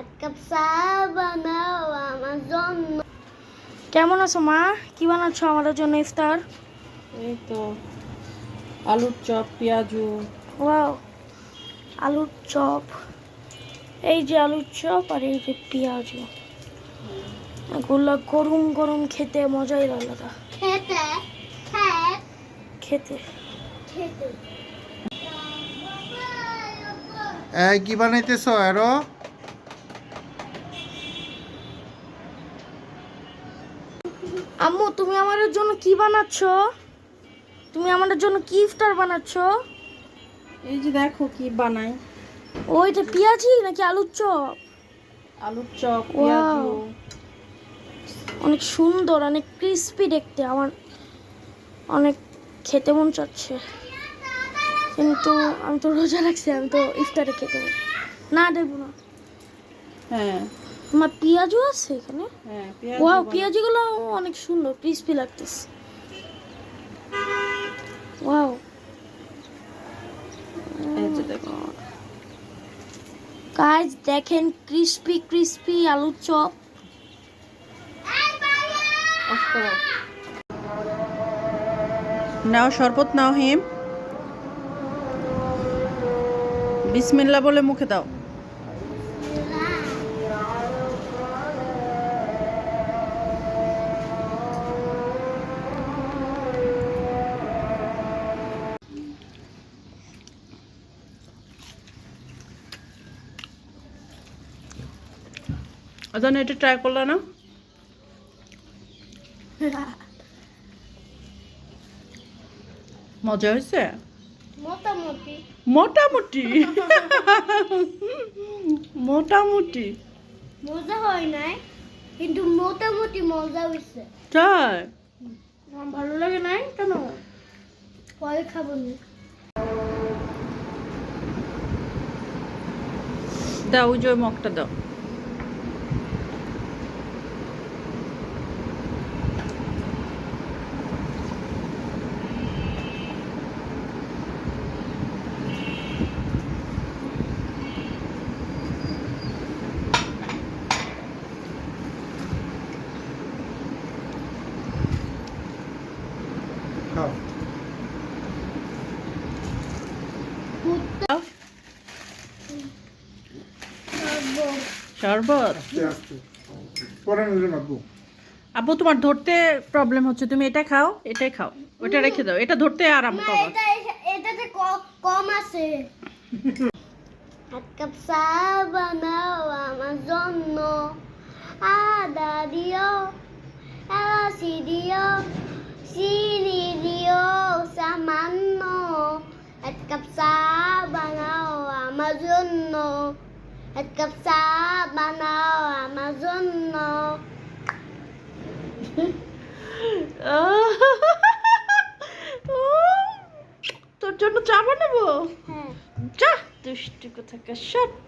এক কাপ চা বানাও আমার জন্য। কেমন আছো মা? কি বানাচ্ছ আমাদের জন্য ইফতার? এই তো আলুর চপ, পেঁয়াজু। ওয়াও, আলুর চপ। এই যে আলুর চপ আর এই যে পেঁয়াজু, এগুলো গরম গরম খেতে মজাই আলাদা। খেতে খেতে খেতে এই কি বানাইতেছ আরো? আম্মু, তুমি আমাদের জন্য কি বানাচ্ছ? তুমি আমাদের জন্য কি ইফতার বানাচ্ছ? এই যে দেখো কি বানাই। ওইটা পেঁয়াজি নাকি আলুর চপ? আলুর চপ, পেঁয়াজু। অনেক সুন্দর, অনেক ক্রিস্পি দেখতে। আমার অনেক খেতে মন চাচ্ছে, কিন্তু আমি তো রোজা রাখছি, আমি তো ইফতারে খেতে পারি না। দেবো না। হ্যাঁ তোমার পেঁয়াজও আছে এখানে? হ্যাঁ, ওয়াও, পেঁয়াজিগুলো অনেক সুন্দর, ক্রিস্পি লাগতেছে। ওয়াও, এই যে দেখো। গাইস দেখেন, ক্রিস্পি ক্রিস্পি আলুর চপ। নাও শরবত নাও হিম। বিসমিল্লাহ বলে মুখে দাও। আচ্ছা, এটা ট্রাই করলা না? মজা হয়েছে মোটামুটি। মোটামুটি। মোটামুটি মজা হয় নাই, কিন্তু মোটামুটি মজা হয়েছে। তাই? আমার ভালো লাগে নাই কেন? পরে খাবো না। দাও, ওই যে ওই মগটা দাও। খাও। দাও। শরবত। আস্তে আস্তে পরে নিলে মাখবো। আব্বু, তোমার ধরতে প্রবলেম হচ্ছে, তুমি এটা খাও, এটাই খাও, ওটা রেখে দাও, এটা ধরতে আরাম মা, পাবা। এটাতে কম আছে। এক কাপ চা বানাও আমার জন্য, আদা দিও, এলাচি দিও, চিনি দিও সামান্য। এক কাপ চা বানাও আমার জন্য, এক কাপ চা বানাও আমার জন্য। তোর জন্য চা বানাবো? হ্যাঁ। যা দুষ্টু কোথাকার, শট।